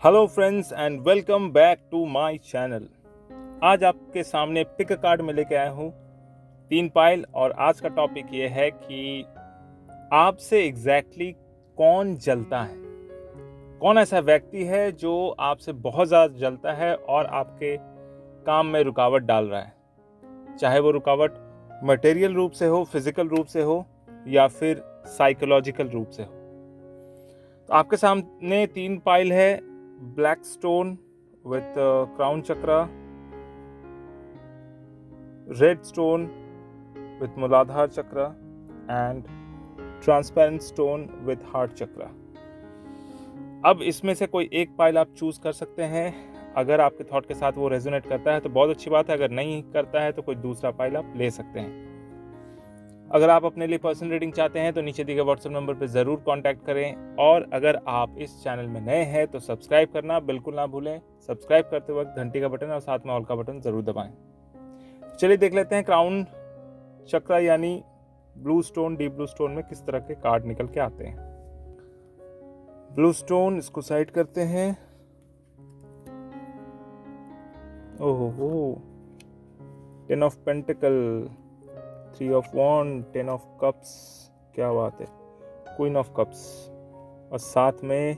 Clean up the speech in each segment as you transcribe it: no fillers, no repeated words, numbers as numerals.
Hello friends and welcome back to my channel. आज आपके सामने पिक कार्ड में लेके आया हूँ 3 पाइल और आज का टॉपिक ये है कि आपसे एग्जैक्टली कौन जलता है। कौन ऐसा व्यक्ति है जो आपसे बहुत ज़्यादा जलता है और आपके काम में रुकावट डाल रहा है, चाहे वो रुकावट मटेरियल रूप से हो, फिजिकल रूप से हो या फिर साइकोलॉजिकल रूप से हो। तो आपके सामने 3 पाइल है। Black stone with crown chakra, red stone with Muladhara chakra and transparent stone with heart chakra। अब इसमें से कोई एक पाइल आप चूज कर सकते हैं। अगर आपके थॉट के साथ वो रेजोनेट करता है तो बहुत अच्छी बात है, अगर नहीं करता है तो कोई दूसरा पाइल आप ले सकते हैं। अगर आप अपने लिए पर्सनल रीडिंग चाहते हैं तो नीचे दिए गए व्हाट्सएप नंबर पर ज़रूर कांटेक्ट करें और अगर आप इस चैनल में नए हैं तो सब्सक्राइब करना बिल्कुल ना भूलें। सब्सक्राइब करते वक्त घंटी का बटन और साथ में ऑल का बटन ज़रूर दबाएं। चलिए देख लेते हैं क्राउन चक्रा यानी blue stone, deep blue stone में किस तरह के कार्ड निकल के आते हैं। ब्लू स्टोन, इसको साइड करते हैं। ओहो, 10 of pentacle, 3 of wand, 10 of cups, क्या बात है, क्वीन ऑफ कप्स और साथ में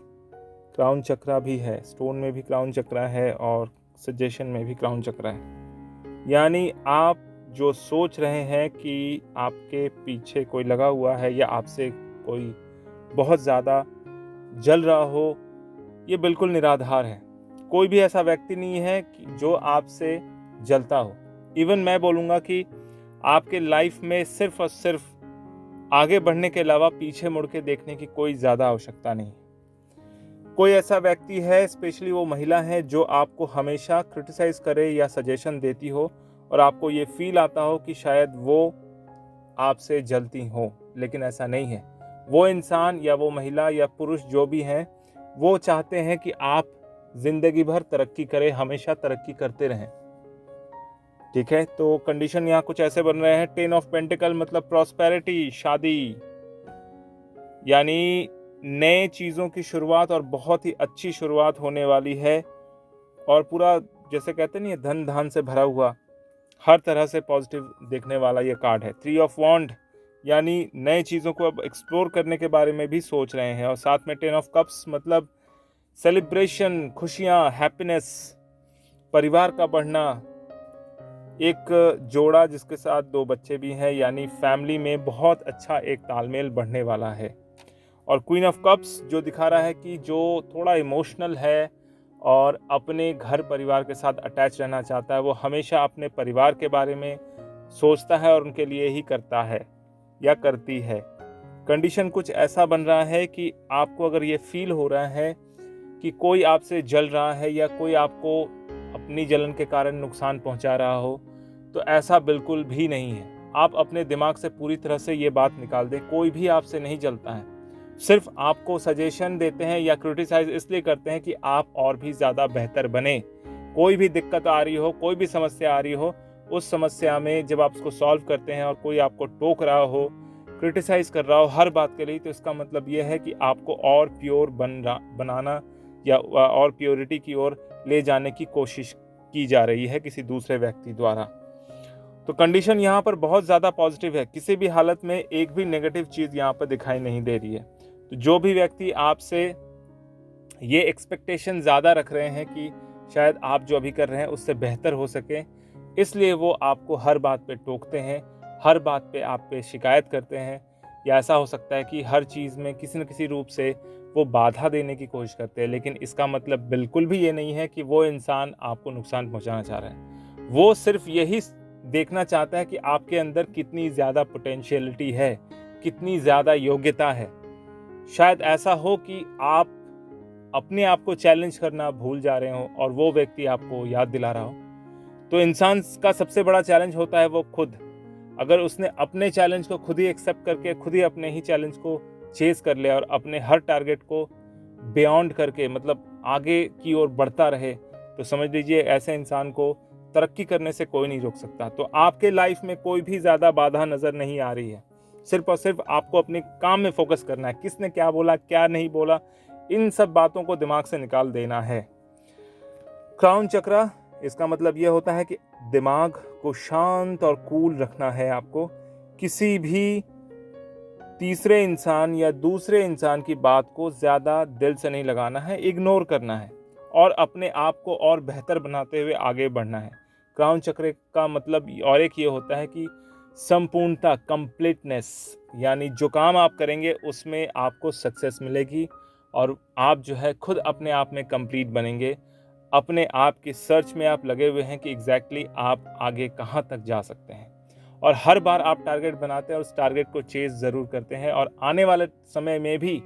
क्राउन चक्रा भी है। स्टोन में भी क्राउन चक्रा है और सजेशन में भी क्राउन चक्रा है। यानी आप जो सोच रहे हैं कि आपके पीछे कोई लगा हुआ है या आपसे कोई बहुत ज़्यादा जल रहा हो, ये बिल्कुल निराधार है। कोई भी ऐसा व्यक्ति नहीं है कि जो आपसे जलता हो। इवन मैं बोलूँगा कि आपके लाइफ में सिर्फ और सिर्फ आगे बढ़ने के अलावा पीछे मुड़ के देखने की कोई ज़्यादा आवश्यकता नहीं। कोई ऐसा व्यक्ति है, स्पेशली वो महिला है, जो आपको हमेशा क्रिटिसाइज करे या सजेशन देती हो और आपको ये फील आता हो कि शायद वो आपसे जलती हो, लेकिन ऐसा नहीं है। वो इंसान या वो महिला या पुरुष जो भी हैं, वो चाहते हैं कि आप जिंदगी भर तरक्की करें, हमेशा तरक्की करते रहें। ठीक है, तो कंडीशन यहाँ कुछ ऐसे बन रहे हैं। 10 ऑफ पेंटिकल मतलब प्रॉस्पेरिटी, शादी, यानी नए चीज़ों की शुरुआत और बहुत ही अच्छी शुरुआत होने वाली है और पूरा जैसे कहते नहीं है धन धान से भरा हुआ, हर तरह से पॉजिटिव देखने वाला ये कार्ड है। 3 ऑफ वॉन्ड यानी नए चीज़ों को अब एक्सप्लोर करने के बारे में भी सोच रहे हैं और साथ में 10 ऑफ कप्स मतलब सेलिब्रेशन, खुशियाँ, हैप्पीनेस, परिवार का बढ़ना, एक जोड़ा जिसके साथ 2 बच्चे भी हैं, यानी फैमिली में बहुत अच्छा एक तालमेल बढ़ने वाला है। और क्वीन ऑफ कप्स जो दिखा रहा है कि जो थोड़ा इमोशनल है और अपने घर परिवार के साथ अटैच रहना चाहता है, वो हमेशा अपने परिवार के बारे में सोचता है और उनके लिए ही करता है या करती है। कंडीशन कुछ ऐसा बन रहा है कि आपको अगर ये फील हो रहा है कि कोई आपसे जल रहा है या कोई आपको अपनी जलन के कारण नुकसान पहुंचा रहा हो, तो ऐसा बिल्कुल भी नहीं है। आप अपने दिमाग से पूरी तरह से ये बात निकाल दें, कोई भी आपसे नहीं जलता है। सिर्फ आपको सजेशन देते हैं या क्रिटिसाइज इसलिए करते हैं कि आप और भी ज़्यादा बेहतर बने। कोई भी दिक्कत आ रही हो, कोई भी समस्या आ रही हो, उस समस्या में जब आप उसको सॉल्व करते हैं और कोई आपको टोक रहा हो, क्रिटिसाइज कर रहा हो हर बात के लिए, तो इसका मतलब यह है कि आपको और प्योर बनाना या और प्योरिटी की ओर ले जाने की कोशिश की जा रही है किसी दूसरे व्यक्ति द्वारा। तो कंडीशन यहाँ पर बहुत ज़्यादा पॉजिटिव है, किसी भी हालत में एक भी नेगेटिव चीज़ यहाँ पर दिखाई नहीं दे रही है। तो जो भी व्यक्ति आपसे ये एक्सपेक्टेशन ज़्यादा रख रहे हैं कि शायद आप जो अभी कर रहे हैं उससे बेहतर हो सके, इसलिए वो आपको हर बात पे टोकते हैं, हर बात पे आप पे शिकायत करते हैं, या ऐसा हो सकता है कि हर चीज़ में किसी न किसी रूप से वो बाधा देने की कोशिश करते हैं। लेकिन इसका मतलब बिल्कुल भी ये नहीं है कि वो इंसान आपको नुकसान पहुंचाना चाह रहा है। वो सिर्फ यही देखना चाहता है कि आपके अंदर कितनी ज़्यादा पोटेंशियलिटी है, कितनी ज़्यादा योग्यता है। शायद ऐसा हो कि आप अपने आप को चैलेंज करना भूल जा रहे हो और वो व्यक्ति आपको याद दिला रहा हो। तो इंसान का सबसे बड़ा चैलेंज होता है वो खुद। अगर उसने अपने चैलेंज को खुद ही एक्सेप्ट करके खुद ही अपने ही चैलेंज को चेस कर ले और अपने हर टारगेट को बियॉन्ड करके मतलब आगे की ओर बढ़ता रहे, तो समझ लीजिए ऐसे इंसान को तरक्की करने से कोई नहीं रोक सकता। तो आपके लाइफ में कोई भी ज़्यादा बाधा नज़र नहीं आ रही है। सिर्फ और सिर्फ आपको अपने काम में फोकस करना है। किसने क्या बोला, क्या नहीं बोला, इन सब बातों को दिमाग से निकाल देना है। क्राउन चक्रा, इसका मतलब यह होता है कि दिमाग को शांत और कूल रखना है आपको। किसी भी तीसरे इंसान या दूसरे इंसान की बात को ज़्यादा दिल से नहीं लगाना है, इग्नोर करना है और अपने आप को और बेहतर बनाते हुए आगे बढ़ना है। क्राउन चक्र का मतलब और एक ये होता है कि संपूर्णता, कंप्लीटनेस, यानी जो काम आप करेंगे उसमें आपको सक्सेस मिलेगी और आप जो है खुद अपने आप में कंप्लीट बनेंगे। अपने आप की सर्च में आप लगे हुए हैं कि एग्जैक्टली आप आगे कहाँ तक जा सकते हैं और हर बार आप टारगेट बनाते हैं और उस टारगेट को चेस ज़रूर करते हैं और आने वाले समय में भी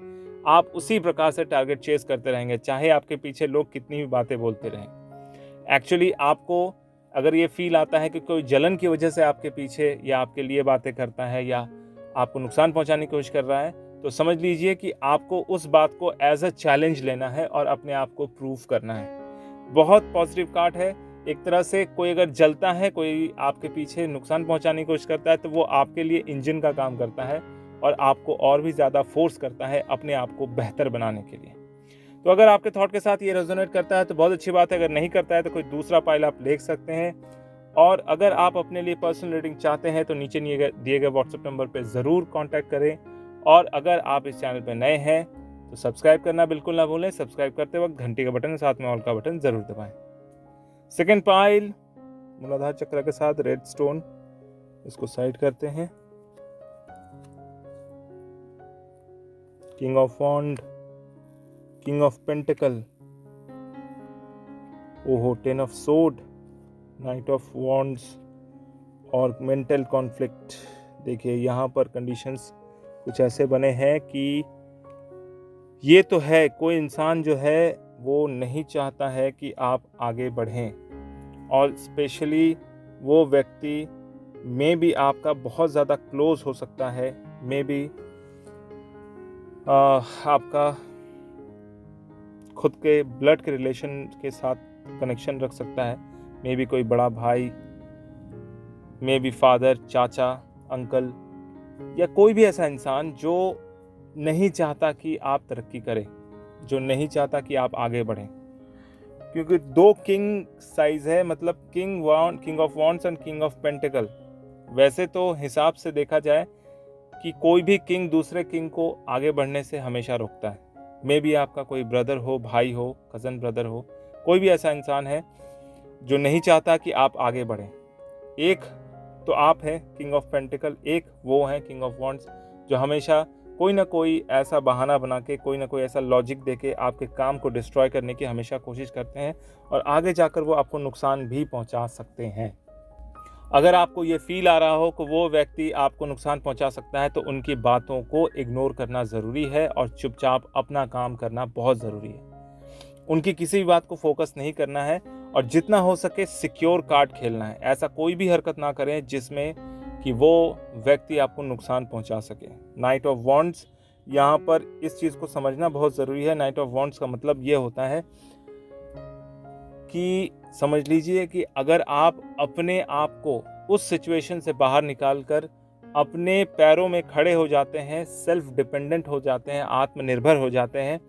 आप उसी प्रकार से टारगेट चेस करते रहेंगे, चाहे आपके पीछे लोग कितनी भी बातें बोलते रहें। एक्चुअली आपको अगर ये फील आता है कि कोई जलन की वजह से आपके पीछे या आपके लिए बातें करता है या आपको नुकसान पहुंचाने की कोशिश कर रहा है, तो समझ लीजिए कि आपको उस बात को एज अ चैलेंज लेना है और अपने आप को प्रूव करना है। बहुत पॉजिटिव कार्ड है। एक तरह से कोई अगर जलता है, कोई आपके पीछे नुकसान पहुंचाने की कोशिश करता है, तो वो आपके लिए इंजन का काम करता है और आपको और भी ज़्यादा फोर्स करता है अपने आप को बेहतर बनाने के लिए। तो अगर आपके थॉट के साथ ये रेजोनेट करता है तो बहुत अच्छी बात है, अगर नहीं करता है तो कोई दूसरा पाइल आप देख सकते हैं। और अगर आप अपने लिए पर्सनल रीडिंग चाहते हैं तो नीचे दिए गए व्हाट्सएप नंबर पर ज़रूर कॉन्टैक्ट करें। और अगर आप इस चैनल पर नए हैं तो सब्सक्राइब करना बिल्कुल ना भूलें। सब्सक्राइब करते वक्त घंटी का बटन, साथ में ऑल का बटन ज़रूर दबाएं। सेकेंड पाइल मूलाधार चक्र के साथ रेड स्टोन, इसको साइड करते हैं। King of wand, king of pentacle, ओहो, 10 of sword, knight of wands और मेंटल कॉन्फ्लिक्ट। देखिए यहाँ पर कंडीशंस कुछ ऐसे बने हैं कि ये तो है, कोई इंसान जो है वो नहीं चाहता है कि आप आगे बढ़ें और स्पेशली वो व्यक्ति में भी आपका बहुत ज़्यादा क्लोज हो सकता है, में भी आपका खुद के ब्लड के रिलेशन के साथ कनेक्शन रख सकता है। में भी कोई बड़ा भाई, में भी फादर, चाचा, अंकल या कोई भी ऐसा इंसान जो नहीं चाहता कि आप तरक्की करें, जो नहीं चाहता कि आप आगे बढ़ें। क्योंकि दो किंग साइज है, मतलब king of wands and king of pentacle. वैसे तो हिसाब से देखा जाए कि कोई भी किंग दूसरे किंग को आगे बढ़ने से हमेशा रोकता है। मे भी आपका कोई ब्रदर हो, भाई हो, कज़न ब्रदर हो, कोई भी ऐसा इंसान है जो नहीं चाहता कि आप आगे बढ़ें। एक तो आप हैं किंग ऑफ पेंटिकल, एक वो हैं किंग ऑफ वॉन्ड्स जो हमेशा कोई ना कोई ऐसा बहाना बना के, कोई ना कोई ऐसा लॉजिक दे के आपके काम को डिस्ट्रॉय करने की हमेशा कोशिश करते हैं और आगे जाकर वो आपको नुकसान भी पहुंचा सकते हैं। अगर आपको ये फील आ रहा हो कि वो व्यक्ति आपको नुकसान पहुंचा सकता है तो उनकी बातों को इग्नोर करना ज़रूरी है और चुपचाप अपना काम करना बहुत ज़रूरी है। उनकी किसी भी बात को फोकस नहीं करना है और जितना हो सके सिक्योर कार्ड खेलना है। ऐसा कोई भी हरकत ना करें जिसमें कि वो व्यक्ति आपको नुकसान पहुंचा सके। नाइट ऑफ वॉन्ड्स, यहाँ पर इस चीज़ को समझना बहुत ज़रूरी है। नाइट ऑफ वॉन्ड्स का मतलब ये होता है कि समझ लीजिए कि अगर आप अपने आप को उस सिचुएशन से बाहर निकालकर अपने पैरों में खड़े हो जाते हैं, सेल्फ डिपेंडेंट हो जाते हैं, आत्मनिर्भर हो जाते हैं,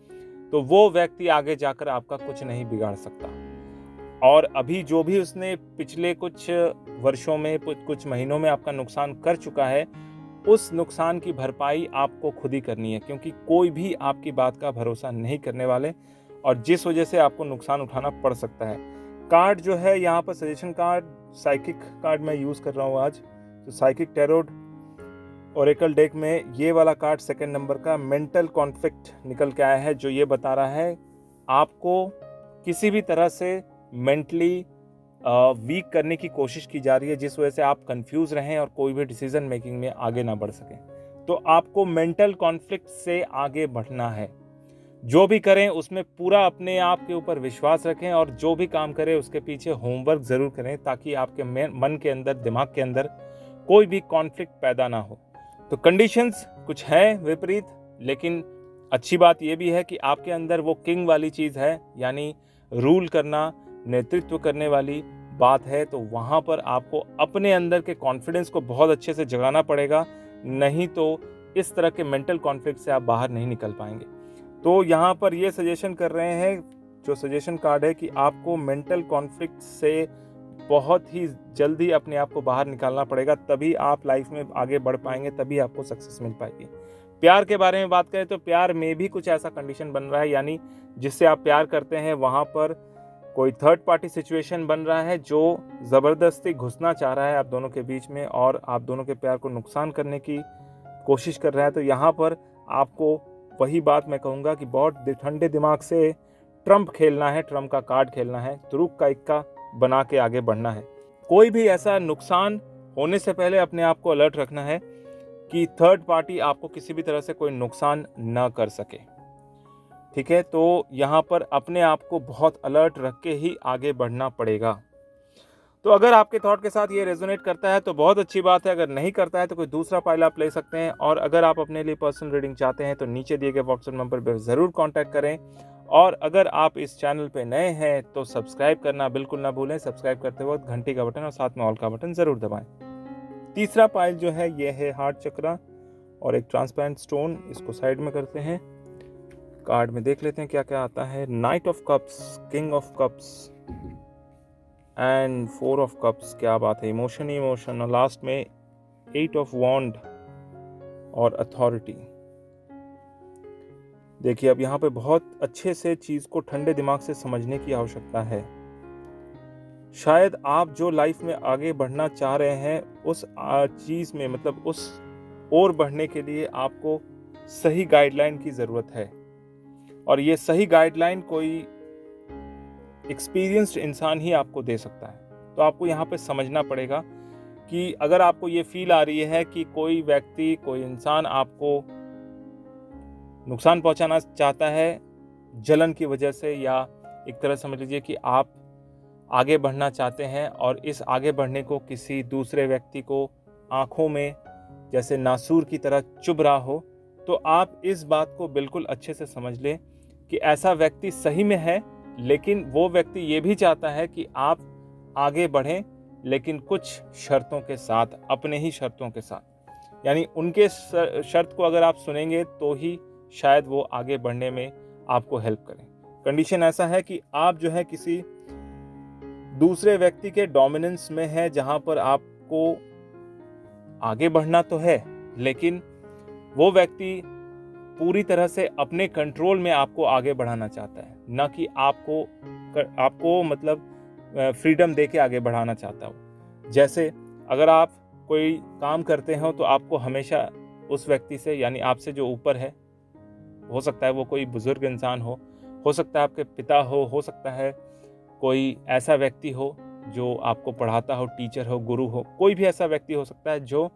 तो वो व्यक्ति आगे जाकर आपका कुछ नहीं बिगाड़ सकता। और अभी जो भी उसने पिछले कुछ वर्षों में, कुछ महीनों में आपका नुकसान कर चुका है, उस नुकसान की भरपाई आपको खुद ही करनी है, क्योंकि कोई भी आपकी बात का भरोसा नहीं करने वाले और जिस वजह से आपको नुकसान उठाना पड़ सकता है। कार्ड जो है यहाँ पर सजेशन कार्ड, साइकिक कार्ड मैं यूज़ कर रहा हूँ आज, तो साइकिक टैरोट ओरेकल डेक में ये वाला कार्ड सेकंड नंबर का मेंटल कॉन्फ्लिक्ट निकल के आया है, जो ये बता रहा है आपको किसी भी तरह से मेंटली वीक करने की कोशिश की जा रही है, जिस वजह से आप कंफ्यूज रहें और कोई भी डिसीजन मेकिंग में आगे ना बढ़ सकें। तो आपको मेंटल कॉन्फ्लिक्ट से आगे बढ़ना है। जो भी करें उसमें पूरा अपने आप के ऊपर विश्वास रखें और जो भी काम करें उसके पीछे होमवर्क ज़रूर करें, ताकि आपके मन के अंदर, दिमाग के अंदर कोई भी कॉन्फ्लिक्ट पैदा ना हो। तो कंडीशंस कुछ हैं विपरीत, लेकिन अच्छी बात यह भी है कि आपके अंदर वो किंग वाली चीज़ है, यानी रूल करना, नेतृत्व करने वाली बात है। तो वहाँ पर आपको अपने अंदर के कॉन्फिडेंस को बहुत अच्छे से जगाना पड़ेगा, नहीं तो इस तरह के मेंटल कॉन्फ्लिक्ट से आप बाहर नहीं निकल पाएंगे। तो यहाँ पर ये सजेशन कर रहे हैं, जो सजेशन कार्ड है, कि आपको मेंटल कॉन्फ्लिक्ट से बहुत ही जल्दी अपने आप को बाहर निकालना पड़ेगा, तभी आप लाइफ में आगे बढ़ पाएंगे, तभी आपको सक्सेस मिल पाएगी। प्यार के बारे में बात करें तो प्यार में भी कुछ ऐसा कंडीशन बन रहा है, यानी जिससे आप प्यार करते हैं वहाँ पर कोई थर्ड पार्टी सिचुएशन बन रहा है जो ज़बरदस्ती घुसना चाह रहा है आप दोनों के बीच में और आप दोनों के प्यार को नुकसान करने की कोशिश कर रहा है। तो यहाँ पर आपको वही बात मैं कहूँगा कि बहुत ठंडे दिमाग से ट्रम्प खेलना है, ट्रम्प का कार्ड खेलना है, तुरुक का इक्का बना के आगे बढ़ना है। कोई भी ऐसा नुकसान होने से पहले अपने आप को अलर्ट रखना है कि थर्ड पार्टी आपको किसी भी तरह से कोई नुकसान न कर सके। ठीक है, तो यहाँ पर अपने आप को बहुत अलर्ट रख के ही आगे बढ़ना पड़ेगा। तो अगर आपके थॉट के साथ ये रेजोनेट करता है तो बहुत अच्छी बात है, अगर नहीं करता है तो कोई दूसरा पाइल आप ले सकते हैं। और अगर आप अपने लिए पर्सनल रीडिंग चाहते हैं तो नीचे दिए गए व्हाट्सएप नंबर पर ज़रूर कॉन्टैक्ट करें। और अगर आप इस चैनल पे नए हैं तो सब्सक्राइब करना बिल्कुल ना भूलें। सब्सक्राइब करते वक्त घंटी का बटन और साथ में ऑल का बटन ज़रूर दबाएं। तीसरा पाइल जो है ये है हार्ट चक्रा और एक ट्रांसपेरेंट स्टोन। इसको साइड में करते हैं, कार्ड में देख लेते हैं क्या क्या आता है। Night of cups, king of cups and 4 of cups. क्या बात है, इमोशन और लास्ट में 8 ऑफ वॉन्ड और अथॉरिटी। देखिए अब यहाँ पे बहुत अच्छे से चीज़ को ठंडे दिमाग से समझने की आवश्यकता है। शायद आप जो लाइफ में आगे बढ़ना चाह रहे हैं उस चीज़ में, मतलब उस ओर बढ़ने के लिए आपको सही गाइडलाइन की ज़रूरत है। और ये सही गाइडलाइन कोई एक्सपीरियंस्ड इंसान ही आपको दे सकता है। तो आपको यहाँ पे समझना पड़ेगा कि अगर आपको ये फील आ रही है कि कोई व्यक्ति, कोई इंसान आपको नुकसान पहुंचाना चाहता है जलन की वजह से, या एक तरह समझ लीजिए कि आप आगे बढ़ना चाहते हैं और इस आगे बढ़ने को किसी दूसरे व्यक्ति को आंखों में जैसे नासूर की तरह चुभ रहा हो, तो आप इस बात को बिल्कुल अच्छे से समझ लें कि ऐसा व्यक्ति सही में है, लेकिन वो व्यक्ति ये भी चाहता है कि आप आगे बढ़ें, लेकिन कुछ शर्तों के साथ, अपने ही शर्तों के साथ। यानी उनके शर्त को अगर आप सुनेंगे तो ही शायद वो आगे बढ़ने में आपको हेल्प करें। कंडीशन ऐसा है कि आप जो है किसी दूसरे व्यक्ति के डोमिनेंस में है, जहां पर आपको आगे बढ़ना तो है, लेकिन वो व्यक्ति पूरी तरह से अपने कंट्रोल में आपको आगे बढ़ाना चाहता है, ना कि आपको मतलब फ्रीडम देके आगे बढ़ाना चाहता हो। जैसे अगर आप कोई काम करते हो तो आपको हमेशा उस व्यक्ति से, यानी आपसे जो ऊपर है, हो सकता है वो कोई बुजुर्ग इंसान हो सकता है आपके पिता हो सकता है कोई ऐसा व्यक्ति हो जो आपको पढ़ाता हो, टीचर हो, गुरु हो, कोई भी ऐसा व्यक्ति हो सकता है जो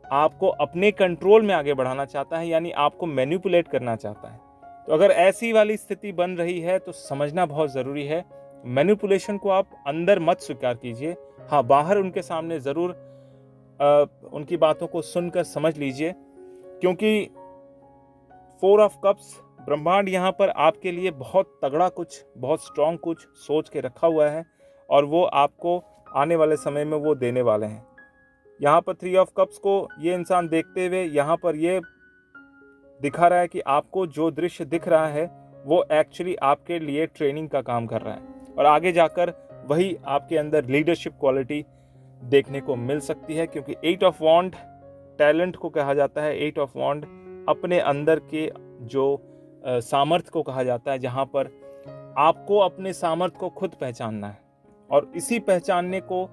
आपको अपने कंट्रोल में आगे बढ़ाना चाहता है, यानी आपको मैनिपुलेट करना चाहता है। तो अगर ऐसी वाली स्थिति बन रही है तो समझना बहुत ज़रूरी है। मैनिपुलेशन को आप अंदर मत स्वीकार कीजिए, हाँ बाहर उनके सामने ज़रूर उनकी बातों को सुनकर समझ लीजिए, क्योंकि 4 ऑफ कप्स, ब्रह्मांड यहाँ पर आपके लिए बहुत तगड़ा कुछ, बहुत स्ट्रॉन्ग कुछ सोच के रखा हुआ है और वो आपको आने वाले समय में वो देने वाले हैं। यहाँ पर 3 ऑफ कप्स को ये इंसान देखते हुए यहाँ पर ये दिखा रहा है कि आपको जो दृश्य दिख रहा है वो एक्चुअली आपके लिए ट्रेनिंग का काम कर रहा है और आगे जाकर वही आपके अंदर लीडरशिप क्वालिटी देखने को मिल सकती है। क्योंकि 8 ऑफ वॉन्ड टैलेंट को कहा जाता है, 8 ऑफ वॉन्ड अपने अंदर के जो सामर्थ्य को कहा जाता है, जहाँ पर आपको अपने सामर्थ्य को खुद पहचानना है। और इसी पहचानने को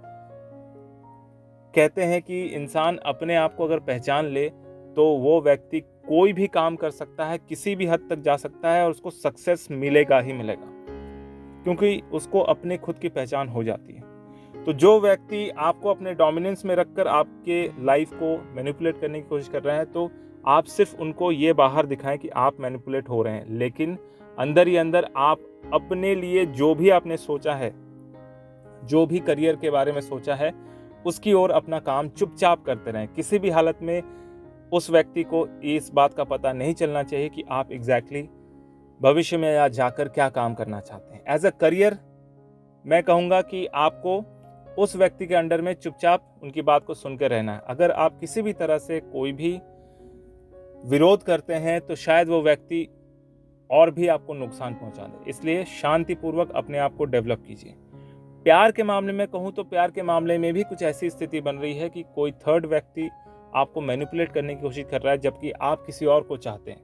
कहते हैं कि इंसान अपने आप को अगर पहचान ले तो वो व्यक्ति कोई भी काम कर सकता है, किसी भी हद तक जा सकता है और उसको सक्सेस मिलेगा ही मिलेगा, क्योंकि उसको अपने खुद की पहचान हो जाती है। तो जो व्यक्ति आपको अपने डोमिनेंस में रखकर आपके लाइफ को मैनिपुलेट करने की कोशिश कर रहे हैं, तो आप सिर्फ उनको ये बाहर दिखाएं कि आप मैनिपुलेट हो रहे हैं, लेकिन अंदर ही अंदर आप अपने लिए जो भी आपने सोचा है, जो भी करियर के बारे में सोचा है, उसकी ओर अपना काम चुपचाप करते रहें। किसी भी हालत में उस व्यक्ति को इस बात का पता नहीं चलना चाहिए कि आप एग्जैक्टली भविष्य में या जाकर क्या काम करना चाहते हैं। एज अ करियर मैं कहूँगा कि आपको उस व्यक्ति के अंडर में चुपचाप उनकी बात को सुनकर रहना है। अगर आप किसी भी तरह से कोई भी विरोध करते हैं तो शायद वो व्यक्ति और भी आपको नुकसान पहुंचा दे। इसलिए शांतिपूर्वक अपने आप को डेवलप कीजिए। प्यार के मामले में कहूँ तो प्यार के मामले में भी कुछ ऐसी स्थिति बन रही है कि कोई थर्ड व्यक्ति आपको मैनिपुलेट करने की कोशिश कर रहा है, जबकि आप किसी और को चाहते हैं,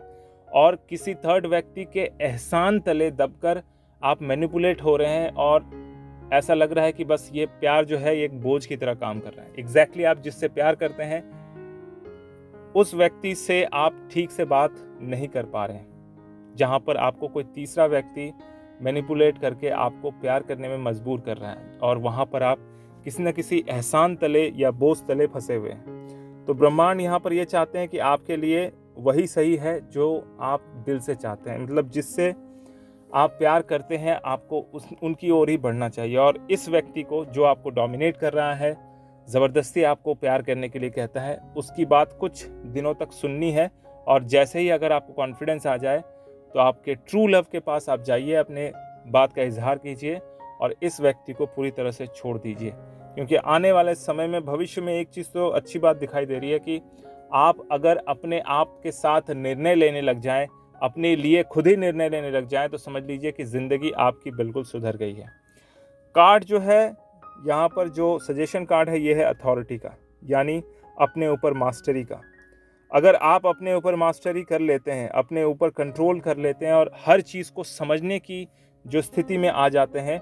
और किसी थर्ड व्यक्ति के एहसान तले दबकर आप मैनिपुलेट हो रहे हैं और ऐसा लग रहा है कि बस ये प्यार जो है ये एक बोझ की तरह काम कर रहा है। एग्जैक्टली आप जिससे प्यार करते हैं उस व्यक्ति से आप ठीक से बात नहीं कर पा रहे हैं, जहां पर आपको कोई तीसरा व्यक्ति मैनिपुलेट करके आपको प्यार करने में मजबूर कर रहा है, और वहां पर आप किसी न किसी एहसान तले या बोझ तले फंसे हुए हैं। तो ब्रह्मांड यहाँ पर ये चाहते हैं कि आपके लिए वही सही है जो आप दिल से चाहते हैं, मतलब जिससे आप प्यार करते हैं आपको उनकी ओर ही बढ़ना चाहिए। और इस व्यक्ति को जो आपको डोमिनेट कर रहा है, ज़बरदस्ती आपको प्यार करने के लिए कहता है, उसकी बात कुछ दिनों तक सुननी है, और जैसे ही अगर आपको कॉन्फिडेंस आ जाए तो आपके ट्रू लव के पास आप जाइए, अपने बात का इजहार कीजिए और इस व्यक्ति को पूरी तरह से छोड़ दीजिए। क्योंकि आने वाले समय में भविष्य में एक चीज़ तो अच्छी बात दिखाई दे रही है कि आप अगर अपने आप के साथ निर्णय लेने लग जाएं, अपने लिए खुद ही निर्णय लेने लग जाएं, तो समझ लीजिए कि ज़िंदगी आपकी बिल्कुल सुधर गई है। कार्ड जो है यहाँ पर जो सजेशन कार्ड है ये है अथॉरिटी का, यानी अपने ऊपर मास्टरी का। अगर आप अपने ऊपर मास्टरी कर लेते हैं, अपने ऊपर कंट्रोल कर लेते हैं और हर चीज़ को समझने की जो स्थिति में आ जाते हैं,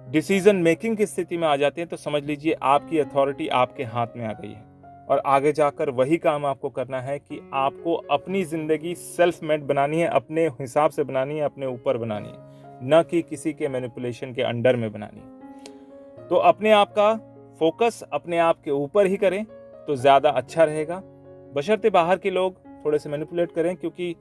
डिसीजन मेकिंग की स्थिति में आ जाते हैं, तो समझ लीजिए आपकी अथॉरिटी आपके हाथ में आ गई है। और आगे जाकर वही काम आपको करना है कि आपको अपनी ज़िंदगी सेल्फ मेड बनानी है, अपने हिसाब से बनानी है, अपने ऊपर बनानी है, न कि किसी के मैनिपुलेशन के अंडर में बनानी है। तो अपने आप का फोकस अपने आप के ऊपर ही करें तो ज़्यादा अच्छा रहेगा, बशर्ते बाहर के लोग थोड़े से मैनिपुलेट करें, क्योंकि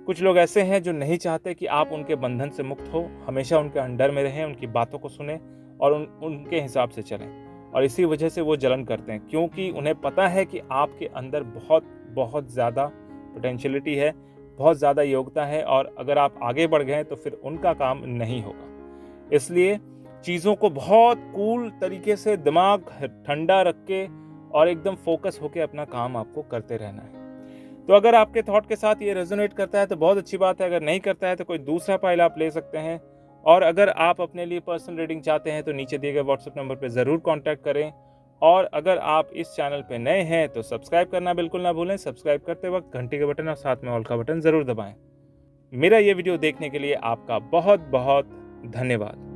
कुछ लोग ऐसे हैं जो नहीं चाहते कि आप उनके बंधन से मुक्त हो, हमेशा उनके अंडर में रहें, उनकी बातों को सुने और उनके हिसाब से चलें। और इसी वजह से वो जलन करते हैं, क्योंकि उन्हें पता है कि आपके अंदर बहुत बहुत ज़्यादा पोटेंशियलिटी है, बहुत ज़्यादा योग्यता है, और अगर आप आगे बढ़ गए तो फिर उनका काम नहीं होगा। इसलिए चीज़ों को बहुत कूल तरीके से दिमाग ठंडा रख के और एकदम फोकस होके अपना काम आपको करते रहना है। तो अगर आपके थॉट के साथ ये रेजोनेट करता है तो बहुत अच्छी बात है, अगर नहीं करता है तो कोई दूसरा फाइल आप ले सकते हैं। और अगर आप अपने लिए पर्सनल रीडिंग चाहते हैं तो नीचे दिए गए व्हाट्सएप नंबर पर ज़रूर कॉन्टैक्ट करें। और अगर आप इस चैनल पे नए हैं तो सब्सक्राइब करना बिल्कुल ना भूलें। सब्सक्राइब करते वक्त घंटी के बटन और साथ में ऑल का बटन ज़रूर दबाएं। मेरा ये वीडियो देखने के लिए आपका बहुत बहुत धन्यवाद।